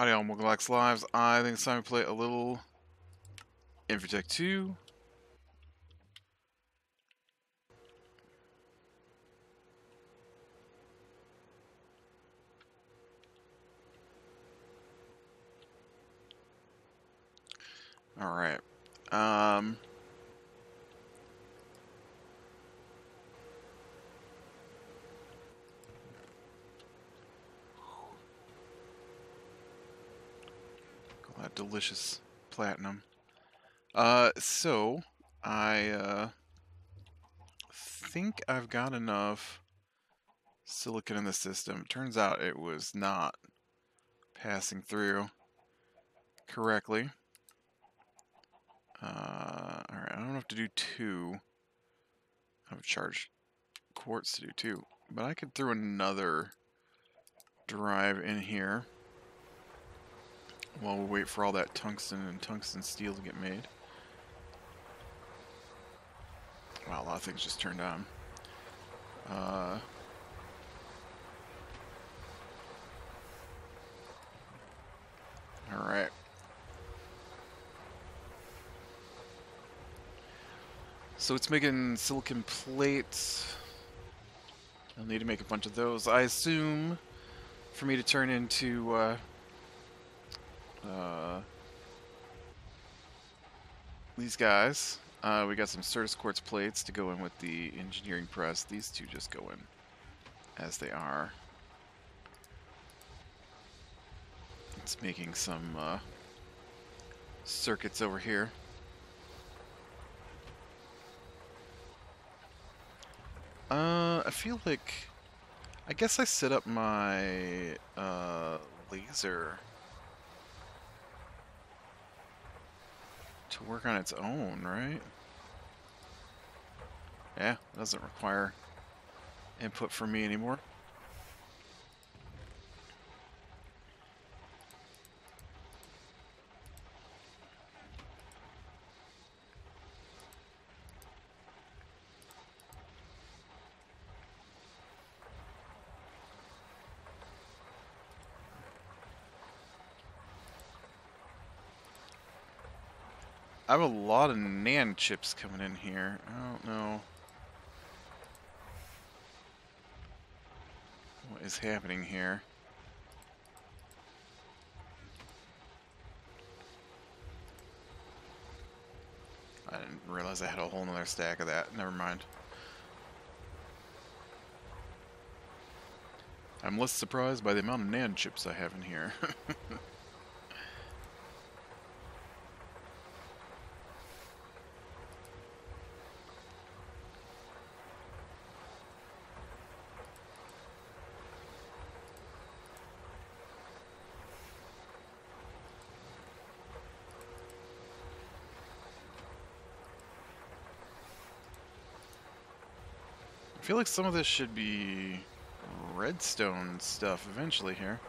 Howdy all, welcome back to Lives. I think it's time to play a little Infi-Tech 2. Alright. All that delicious platinum. So I think I've got enough silicon in the system. Turns out it was not passing through correctly. Alright, I don't have to do two. I would charge quartz to do two. But I could throw another drive in here while we wait for all that tungsten and tungsten steel to get made. Wow, a lot of things just turned on. Alright. So it's making silicon plates. I'll need to make a bunch of those. I assume for me to turn into these guys. We got some Soartex quartz plates to go in with the engineering press. These two just go in as they are. It's making some circuits over here. I feel like, I guess I set up my laser to work on its own, right? Yeah, it doesn't require input from me anymore. I have a lot of NAND chips coming in here. I don't know what is happening here. I didn't realize I had a whole nother stack of that. Never mind. I'm less surprised by the amount of NAND chips I have in here. I feel like some of this should be redstone stuff eventually here.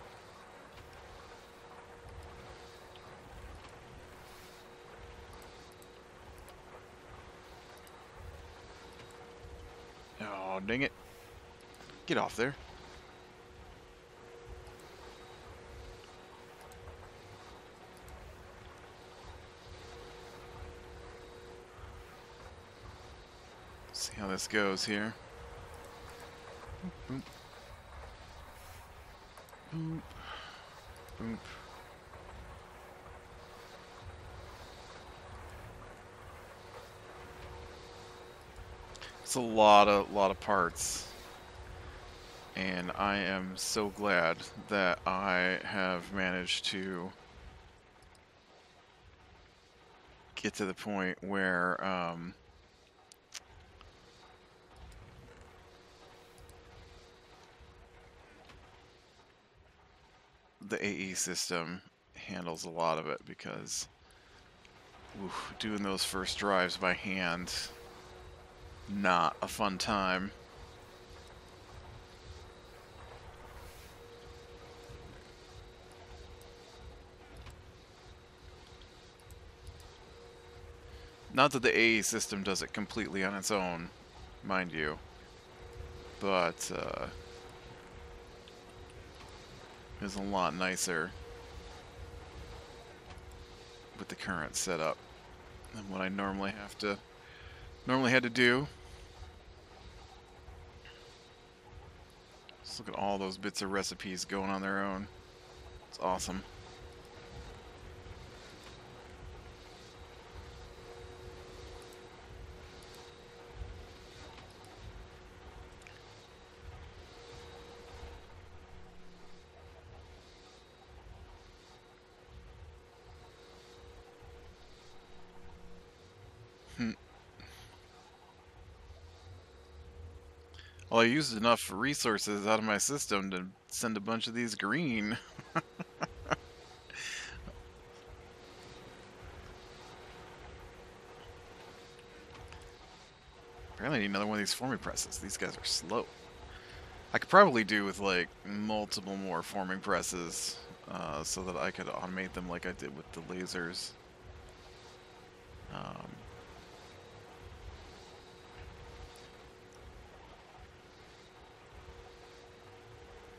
Oh, dang it. Get off there. See how this goes here. Boop. Boop. Boop. It's a lot of parts. And I am so glad that I have managed to get to the point where the AE system handles a lot of it, because doing those first drives by hand, not a fun time. Not that the AE system does it completely on its own, mind you, but it's a lot nicer with the current setup than what I normally had to do. Just look at all those bits of recipes going on their own. It's awesome. Well, I used enough resources out of my system to send a bunch of these green. Apparently I need another one of these forming presses. These guys are slow. I could probably do with like multiple more forming presses so that I could automate them like I did with the lasers.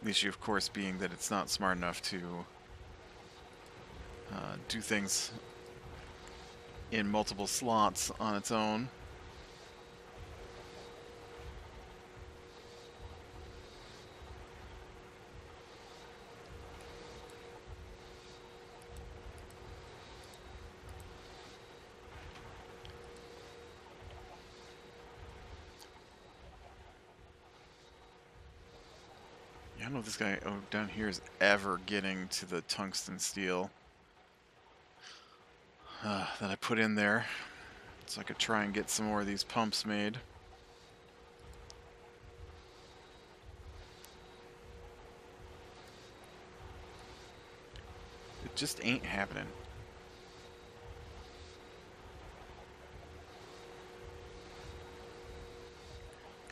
The issue, of course, being that it's not smart enough to do things in multiple slots on its own. I don't know if this guy down here is ever getting to the tungsten steel that I put in there, so I could try and get some more of these pumps made. It just ain't happening.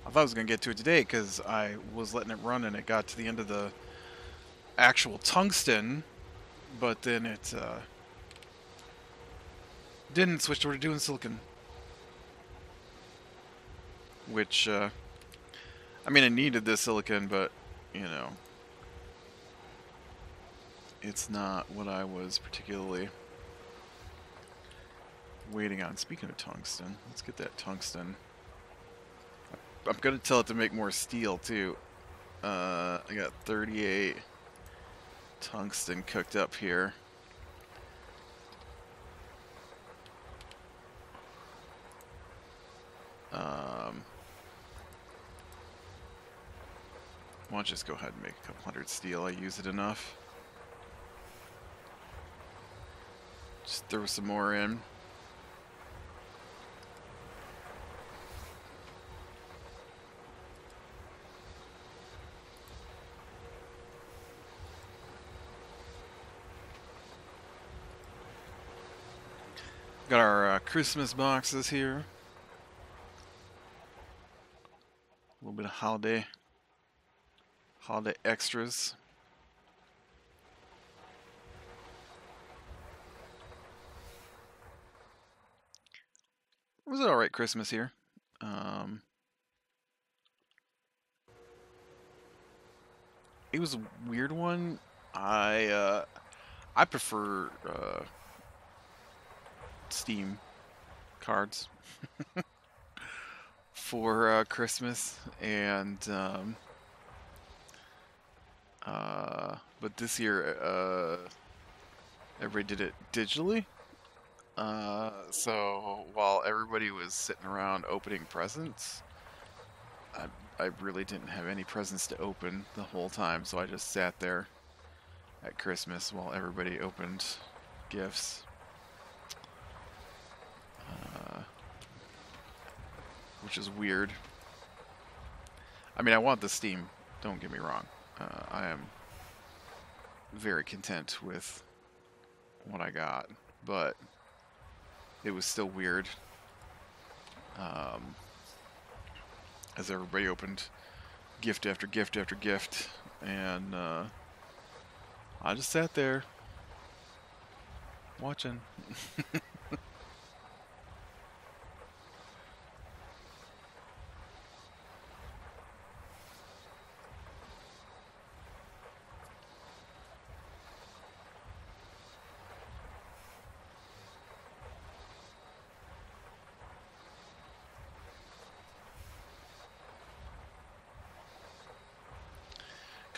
I thought I was going to get to it today because I was letting it run and it got to the end of the actual tungsten, but then it didn't switch over to doing silicon. Which, I mean, I needed this silicon, but, you know, it's not what I was particularly waiting on. Speaking of tungsten, let's get that tungsten. I'm going to tell it to make more steel, too. I got 38 tungsten cooked up here. Why don't you just go ahead and make a couple hundred steel? I use it enough. Just throw some more in. Got our Christmas boxes here. A little bit of holiday extras. It was an alright Christmas here. It was a weird one. I prefer Steam cards for Christmas, and but this year everybody did it digitally. So while everybody was sitting around opening presents, I really didn't have any presents to open the whole time, so I just sat there at Christmas while everybody opened gifts. Which is weird. I mean, I want the Steam, don't get me wrong. I am very content with what I got, but it was still weird as everybody opened gift after gift after gift, and I just sat there watching.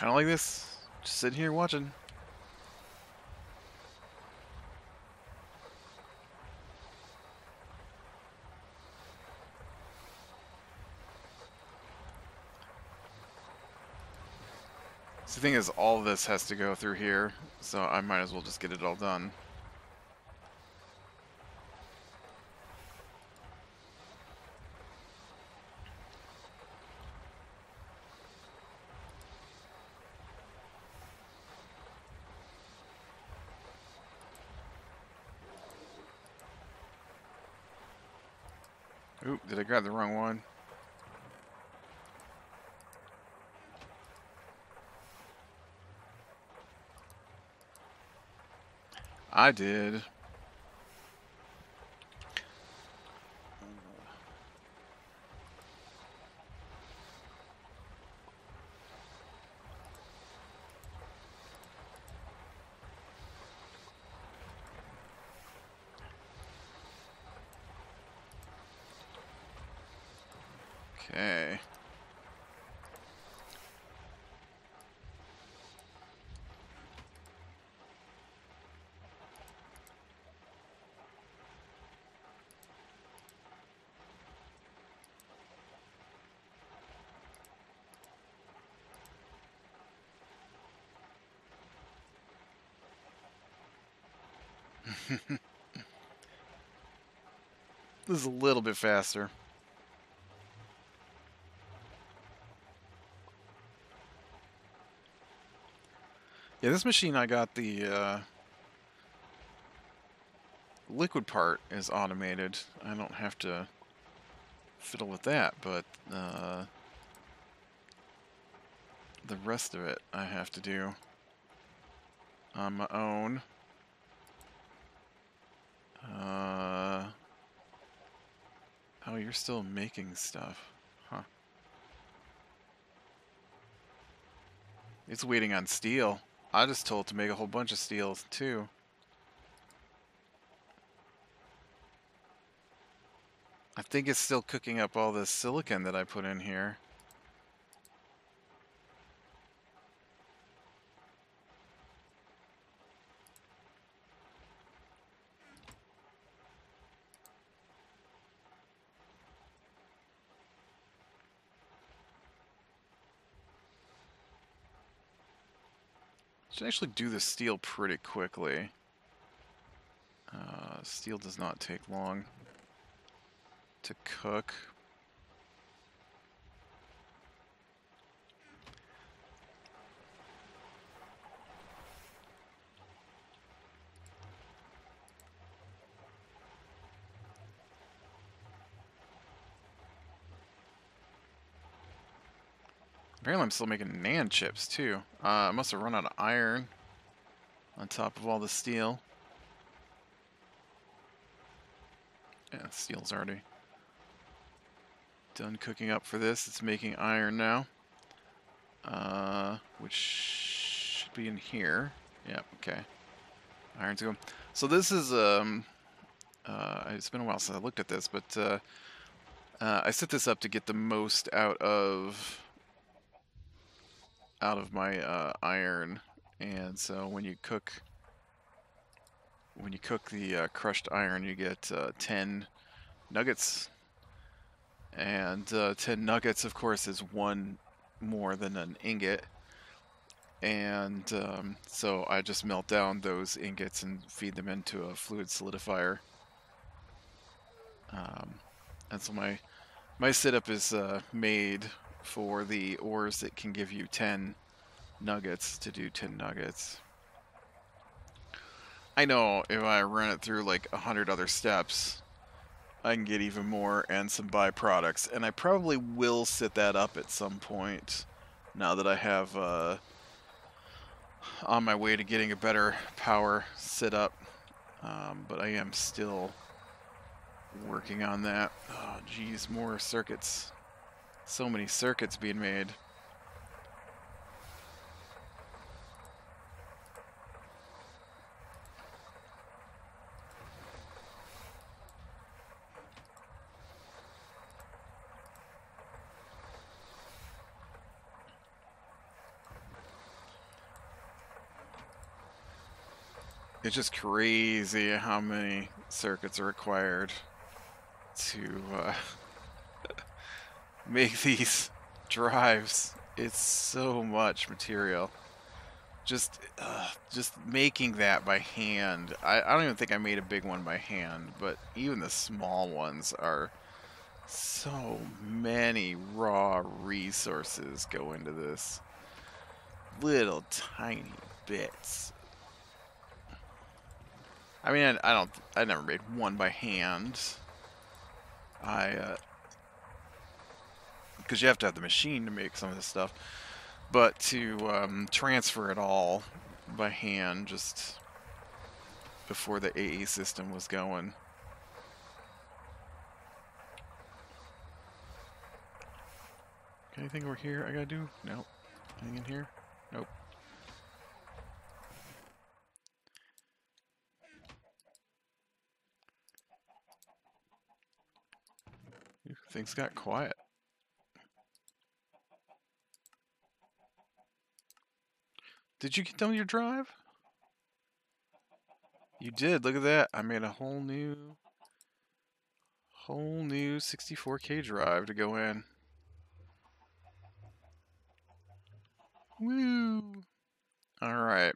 Kind of like this. Just sitting here watching. So the thing is, all of this has to go through here, so I might as well just get it all done. Oop, did I grab the wrong one? I did. Okay. This is a little bit faster. Yeah, this machine I got the liquid part is automated. I don't have to fiddle with that, but the rest of it I have to do on my own. Oh, you're still making stuff. Huh. It's waiting on steel. I just told it to make a whole bunch of steel, too. I think it's still cooking up all this silicon that I put in here. Should actually do the steel pretty quickly. Steel does not take long to cook. Apparently I'm still making NAND chips too. I must have run out of iron on top of all the steel. Yeah, steel's already done cooking up for this. It's making iron now. Which should be in here. Yeah, okay. Iron's going. So this is, it's been a while since I looked at this, but I set this up to get the most out of my iron. And so when you cook the crushed iron, you get 10 nuggets. And 10 nuggets, of course, is one more than an ingot. And so I just melt down those ingots and feed them into a fluid solidifier. And so my setup is made for the ores that can give you 10 nuggets to do 10 nuggets. I know if I run it through like 100 other steps, I can get even more and some byproducts. And I probably will set that up at some point now that I have on my way to getting a better power set up. But I am still working on that. Oh, geez, more circuits. So many circuits being made. It's just crazy how many circuits are required to make these drives. It's so much material. Just making that by hand. I don't even think I made a big one by hand, but even the small ones are so many raw resources go into this. Little tiny bits. I mean, I never made one by hand. Because you have to have the machine to make some of this stuff. But to transfer it all by hand just before the AA system was going. Anything over here I gotta do? Nope. Anything in here? Nope. Things got quiet. Did you get done with your drive? You did. Look at that. I made a whole new 64K drive to go in. Woo! All right.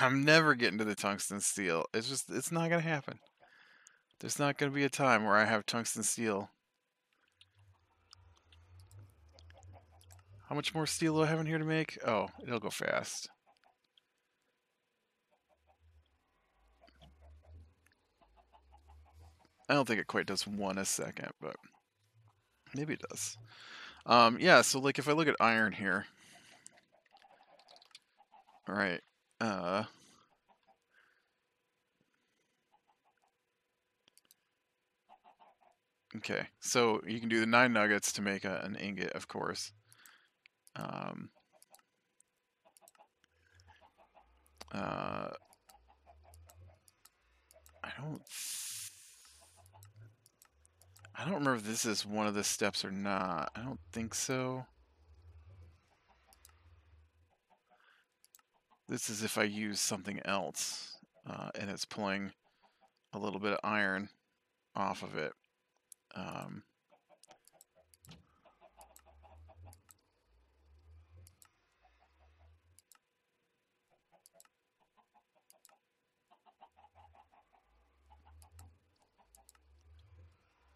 I'm never getting to the tungsten steel. It's not gonna happen. There's not gonna be a time where I have tungsten steel. How much more steel do I have in here to make? Oh, it'll go fast. I don't think it quite does one a second, but maybe it does. Yeah, so like if I look at iron here, all right, okay, so you can do the 9 nuggets to make an ingot, of course. I don't remember if this is one of the steps or not. I don't think so. This is if I use something else, and it's pulling a little bit of iron off of it.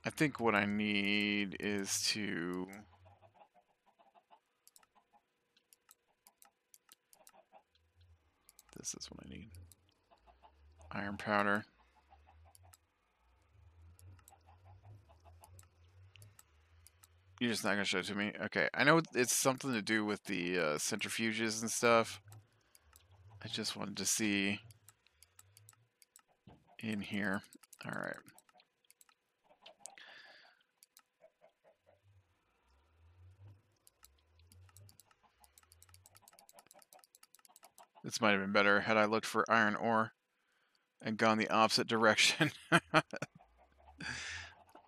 I think what I need is to... This is what I need. Iron powder. You're just not going to show it to me? Okay. I know it's something to do with the centrifuges and stuff. I just wanted to see in here. All right. This might have been better had I looked for iron ore and gone the opposite direction.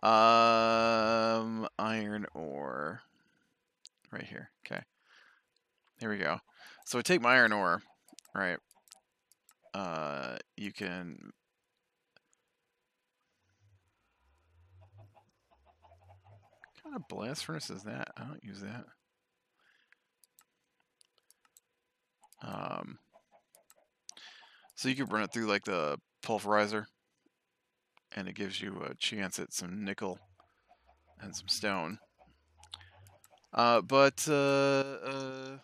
Iron ore. Right here. Okay. Here we go. So I take my iron ore, right? You can... What kind of blast furnace is that? I don't use that. So you can run it through like the pulverizer, and it gives you a chance at some nickel and some stone. But I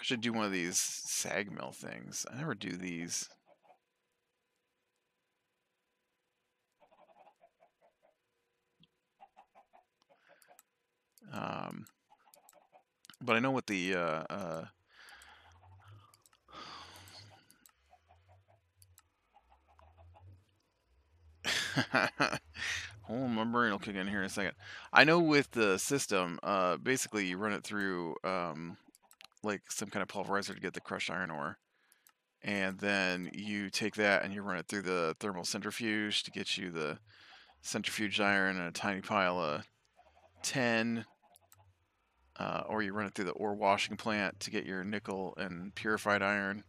should do one of these sag mill things. I never do these. But I know what the hold on, my brain will kick in here in a second. I know with the system, basically you run it through like some kind of pulverizer to get the crushed iron ore, and then you take that and you run it through the thermal centrifuge to get you the centrifuge iron and a tiny pile of tin, or you run it through the ore washing plant to get your nickel and purified iron.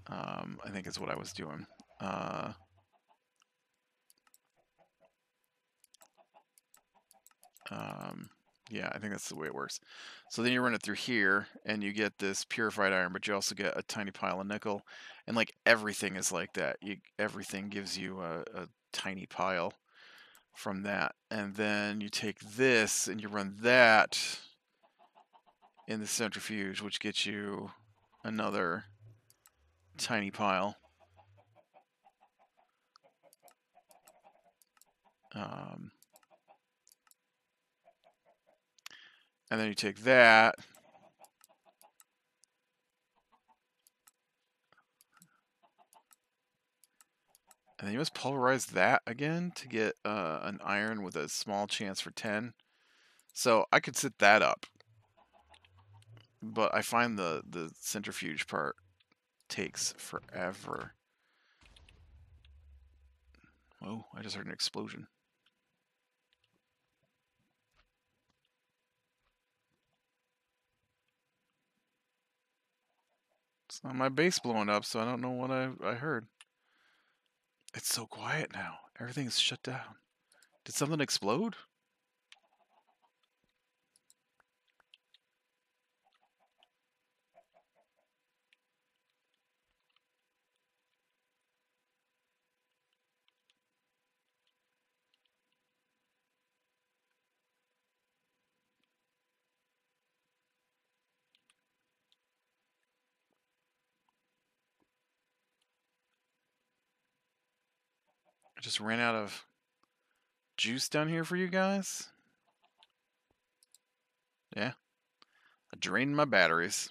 I think is what I was doing. Yeah, I think that's the way it works. So then you run it through here, and you get this purified iron, but you also get a tiny pile of nickel, and like everything is like that. Everything gives you a tiny pile from that, and then you take this and you run that in the centrifuge, which gets you another tiny pile. And then you take that, and then you must pulverize that again to get an iron with a small chance for 10. So I could set that up, but I find the centrifuge part takes forever. Oh, I just heard an explosion. It's not my base blowing up, so I don't know what I heard. It's so quiet now. Everything's shut down. Did something explode? I just ran out of juice down here for you guys. Yeah. I drained my batteries.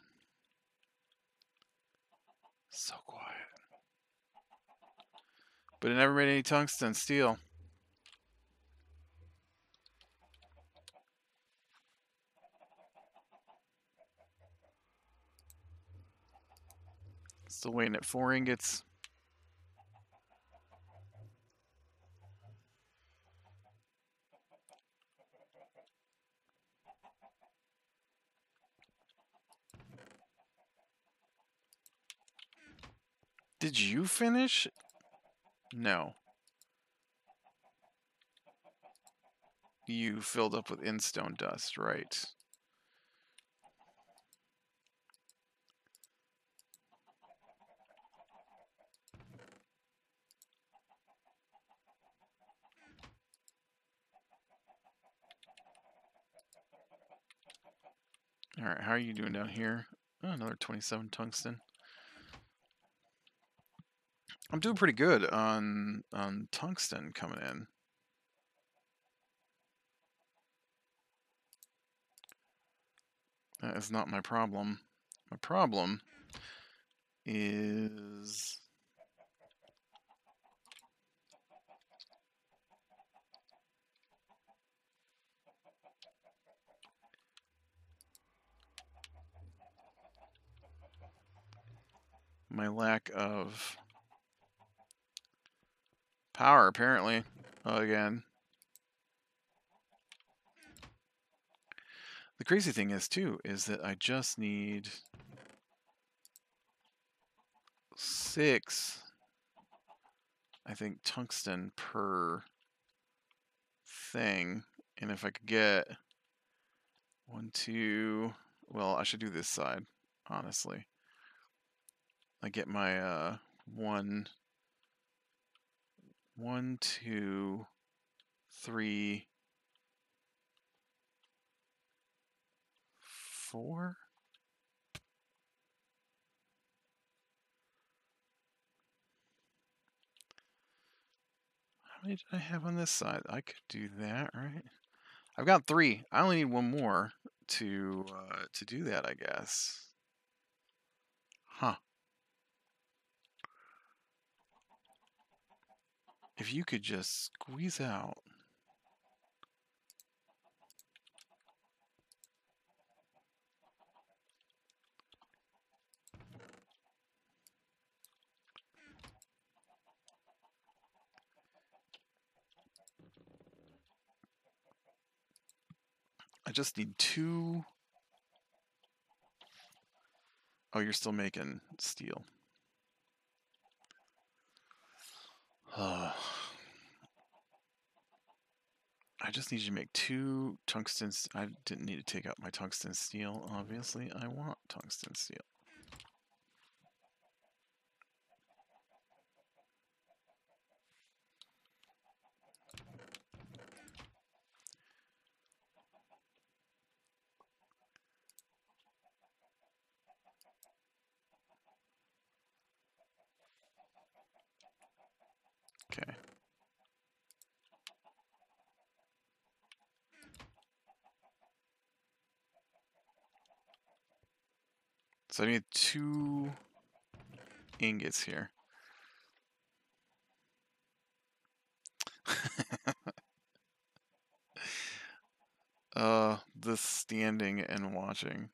So quiet. But it never made any tungsten steel. Still waiting at 4 ingots. Did you finish? No. You filled up with instone dust, right? Alright, how are you doing down here? Oh, another 27 tungsten. I'm doing pretty good on tungsten coming in. That is not my problem. My problem is my lack of power, apparently. Again. The crazy thing is, too, is that I just need 6, I think, tungsten per thing. And if I could get 1, 2, well, I should do this side, honestly. I get my 1, 2, 3, 4. How many did I have on this side? I could do that, right? I've got 3. I only need 1 more to do that, I guess. Huh. If you could just squeeze out. I just need 2. Oh, you're still making steel. I just need you to make 2 tungsten. I didn't need to take out my tungsten steel, obviously. I want tungsten steel. Okay. So I need 2 ingots here. This standing and watching.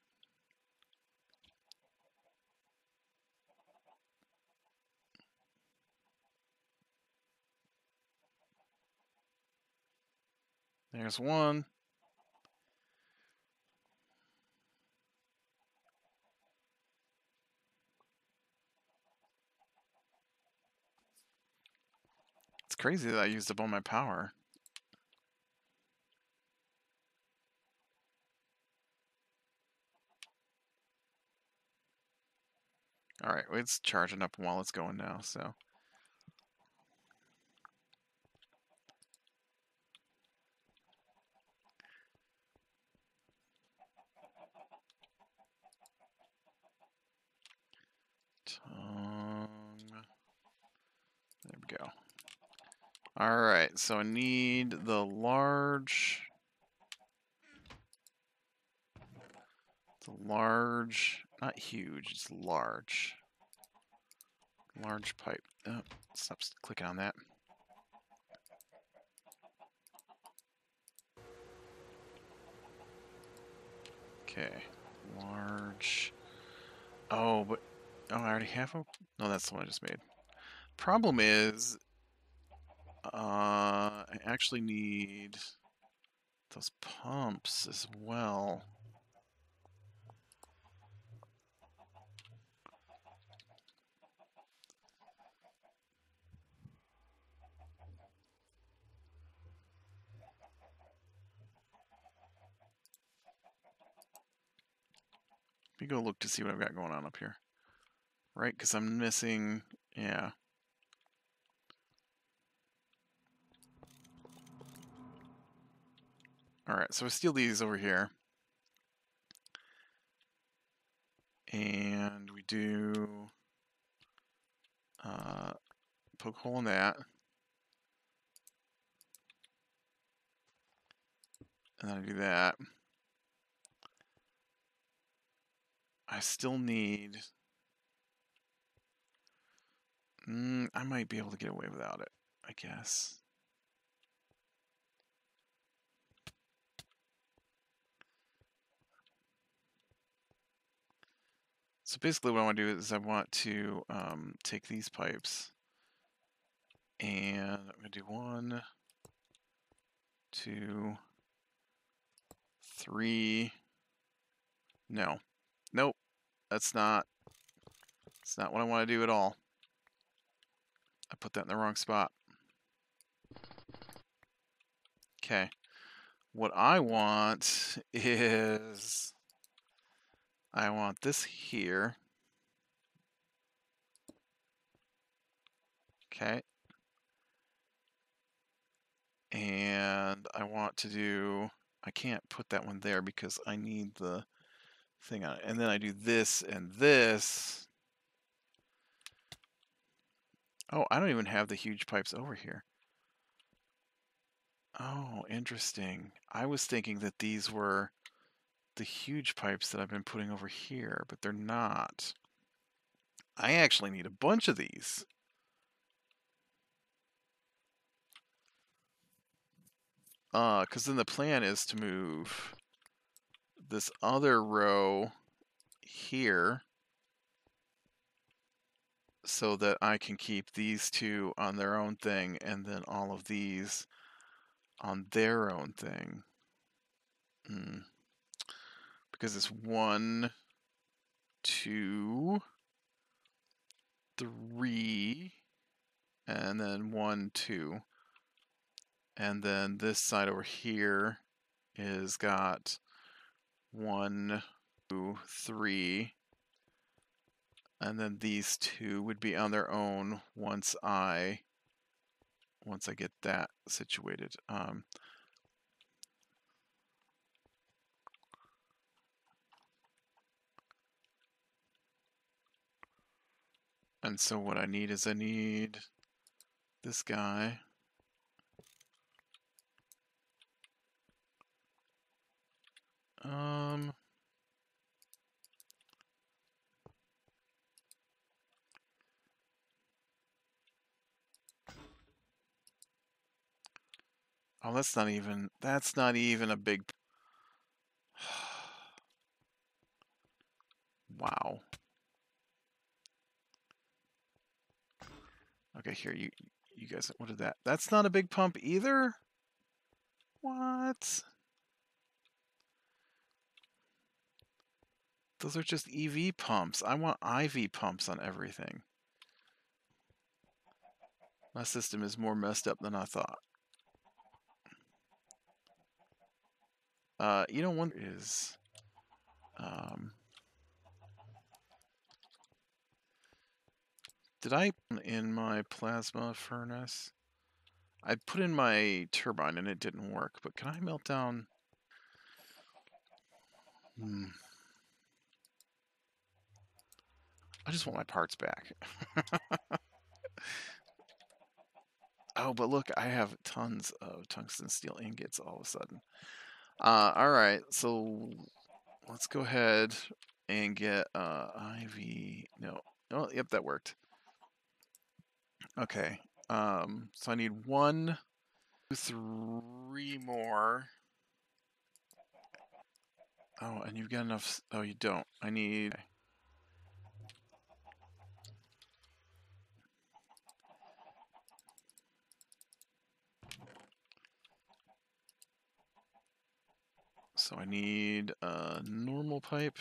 There's 1. It's crazy that I used up all my power. Alright, it's charging up while it's going now, so. There we go. Alright, so I need the large. Not huge, it's large. Large pipe. Oh, stop clicking on that. Okay, large. Oh, but I already have a. No, that's the one I just made. Problem is, I actually need those pumps as well. Let me go look to see what I've got going on up here. Right, because I'm missing, yeah. Alright, so I steal these over here. And we do poke hole in that. And then I do that. I still need... I might be able to get away without it, I guess. So basically what I want to do is I want to take these pipes and I'm going to do 1, 2, 3. No. Nope. That's not what I want to do at all. I put that in the wrong spot. Okay. What I want is I want this here. Okay. And I want to do, I can't put that one there because I need the thing on it. And then I do this and this. Oh, I don't even have the huge pipes over here. Oh, interesting. I was thinking that these were the huge pipes that I've been putting over here, but they're not. I actually need a bunch of these. Because then the plan is to move this other row here so that I can keep these 2 on their own thing and then all of these on their own thing. Because it's 1, 2, 3, and then 1, 2. And then this side over here is got 1, 2, 3. And then these two would be on their own once I get that situated. And so what I need is this guy. Oh, that's not even a big. Wow. Okay, here, you guys, what is that? That's not a big pump either? What? Those are just EV pumps. I want IV pumps on everything. My system is more messed up than I thought. You know, one is... did I put in my plasma furnace? I put in my turbine and it didn't work, but can I melt down? I just want my parts back. Oh, but look, I have tons of tungsten steel ingots all of a sudden. All right, so let's go ahead and get IV. No. Oh, yep, that worked. Okay. So I need 1, 2, 3 more. Oh, and you've got enough. Oh, you don't. I need. So I need a normal pipe.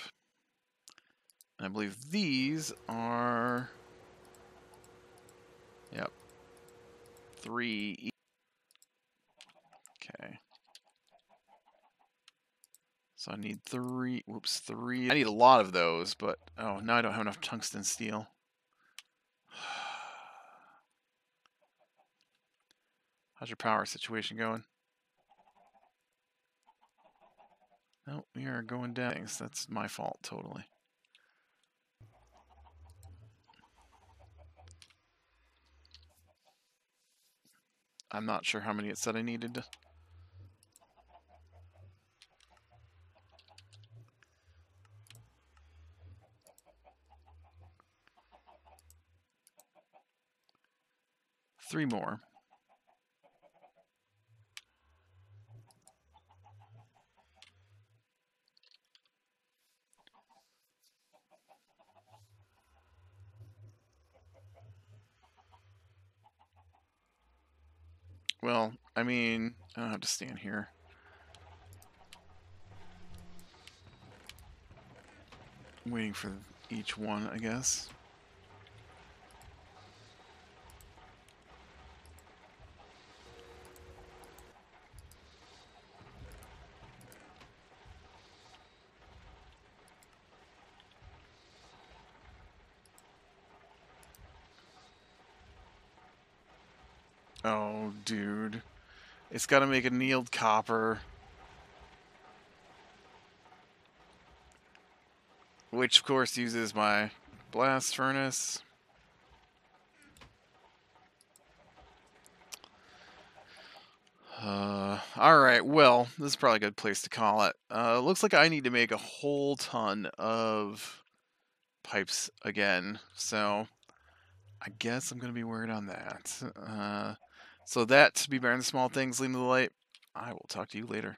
And I believe these are. Yep. 3. Okay. So I need 3. Whoops, 3. I need a lot of those, but oh, now I don't have enough tungsten steel. How's your power situation going? No, we are going down. Thanks. That's my fault, totally. I'm not sure how many it said I needed. Three more. Well, I mean, I don't have to stand here. I'm waiting for each one, I guess. Oh, dude. It's got to make annealed copper. Which, of course, uses my blast furnace. Alright, well, this is probably a good place to call it. Looks like I need to make a whole ton of pipes again, so I guess I'm going to be worried on that. So that, to be better than small things, leading to the light. I will talk to you later.